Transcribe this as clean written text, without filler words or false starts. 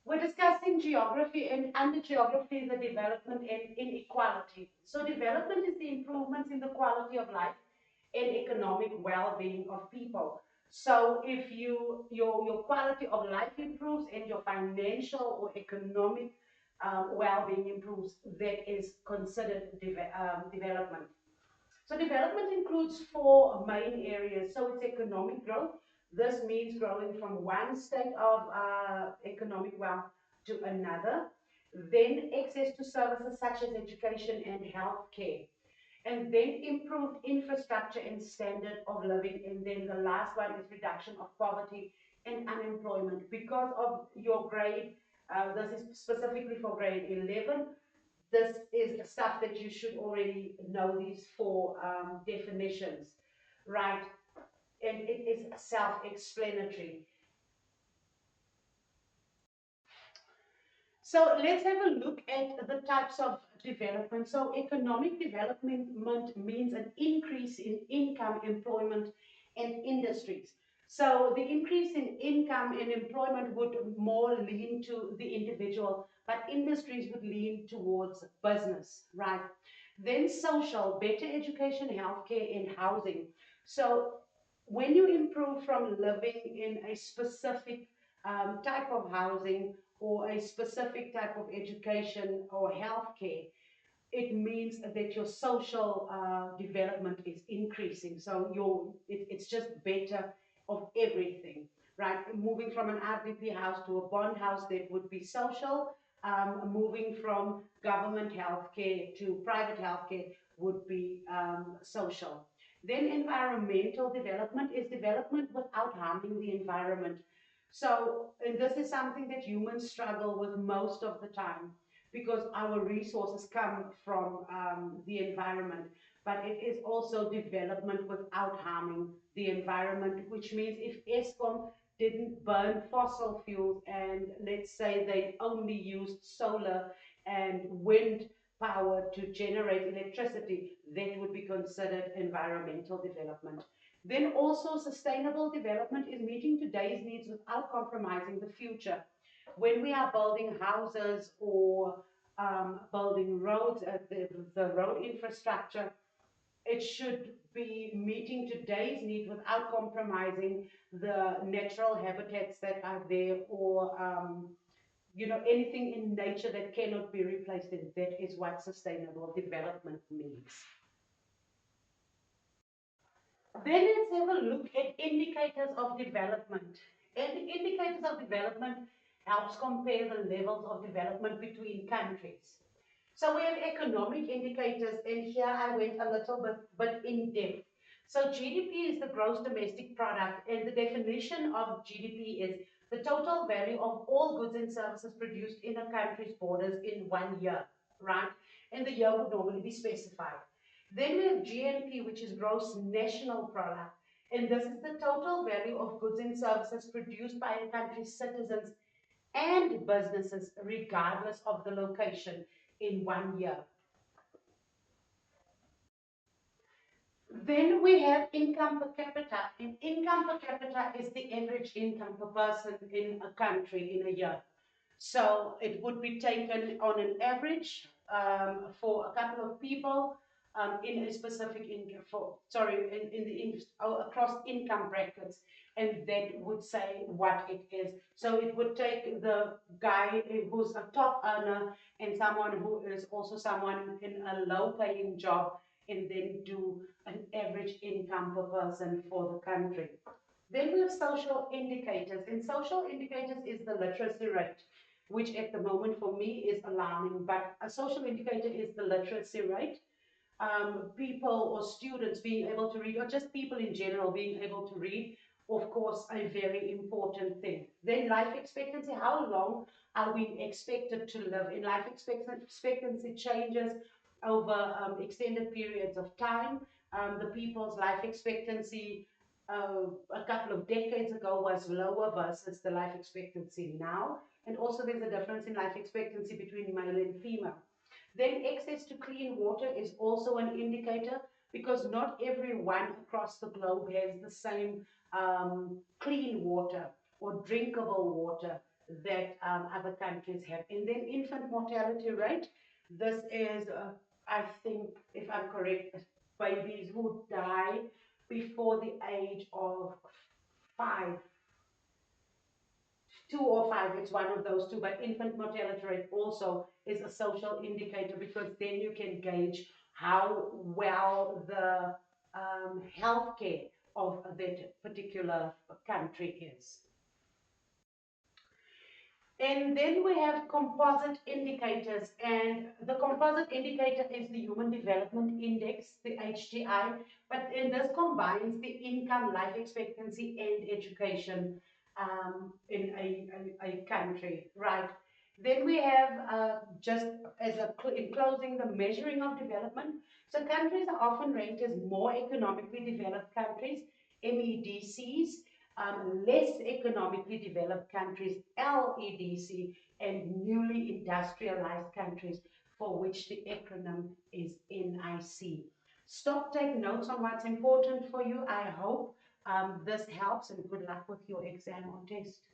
We're discussing geography, and under geography is the development and inequality. So development is the improvements in the quality of life and economic well-being of people. So if your quality of life improves and your financial or economic well-being improves, that is considered development. So development includes four main areas. So it's economic growth. This means growing from one state of economic wealth to another. Then access to services such as education and healthcare. And then improved infrastructure and standard of living. And then the last one is reduction of poverty and unemployment. Because of your grade, this is specifically for grade 11, this is stuff that you should already know these four definitions, right? And it is self-explanatory. So let's have a look at the types of development. So economic development means an increase in income, employment, and industries. So the increase in income and employment would more lean to the individual, but industries would lean towards business, right? Then social, better education, healthcare, and housing. So when you improve from living in a specific type of housing or a specific type of education or healthcare, it means that your social development is increasing. So it's just better of everything, right? Moving from an RDP house to a bond house, that would be social. Moving from government healthcare to private healthcare would be social. Then environmental development is development without harming the environment. So, and this is something that humans struggle with most of the time because our resources come from the environment, but it is also development without harming the environment, which means if ESCOM didn't burn fossil fuels and let's say they only used solar and wind power to generate electricity, that would be considered environmental development. Then also sustainable development is meeting today's needs without compromising the future. When we are building houses or building roads, the road infrastructure, it should be meeting today's need without compromising the natural habitats that are there or anything in nature that cannot be replaced. And that is what sustainable development means. Then let's have a look at indicators of development. And indicators of development helps compare the levels of development between countries. So we have economic indicators, and here I went a little bit in depth. So GDP is the gross domestic product, and the definition of GDP is the total value of all goods and services produced in a country's borders in 1 year, right? And the year would normally be specified. Then we have GNP, which is gross national product, and this is the total value of goods and services produced by a country's citizens and businesses, regardless of the location in 1 year. Then we have income per capita, and income per capita is the average income per person in a country in a year. So it would be taken on an average for a couple of people in a specific income for sorry across income brackets, and that would say what it is. So it would take the guy who's a top earner and someone who is also someone in a low paying job and then do an average income per person for the country. Then we have social indicators, and social indicators is the literacy rate, which at the moment for me is alarming. But a social indicator is the literacy rate. People or students being able to read, or just people in general being able to read, of course, a very important thing. Then life expectancy, how long are we expected to live? In life expectancy changes over extended periods of time. The people's life expectancy a couple of decades ago was lower versus the life expectancy now. And also there's a difference in life expectancy between male and female. Then access to clean water is also an indicator because not everyone across the globe has the same clean water or drinkable water that other countries have. And then infant mortality rate. This is, I think, if I'm correct, babies who die before the age of 5, 2 or 5, it's one of those two. But infant mortality rate also is a social indicator because then you can gauge how well the healthcare of that particular country is. And then we have composite indicators, and the composite indicator is the Human Development Index, the HDI, but and this combines the income, life expectancy, and education in a country, right? Then we have just as a in closing, the measuring of development. So countries are often ranked as more economically developed countries, MEDCs, less economically developed countries, LEDC, and newly industrialized countries, for which the acronym is NIC. Stop, take notes on what's important for you. I hope this helps, and good luck with your exam or test.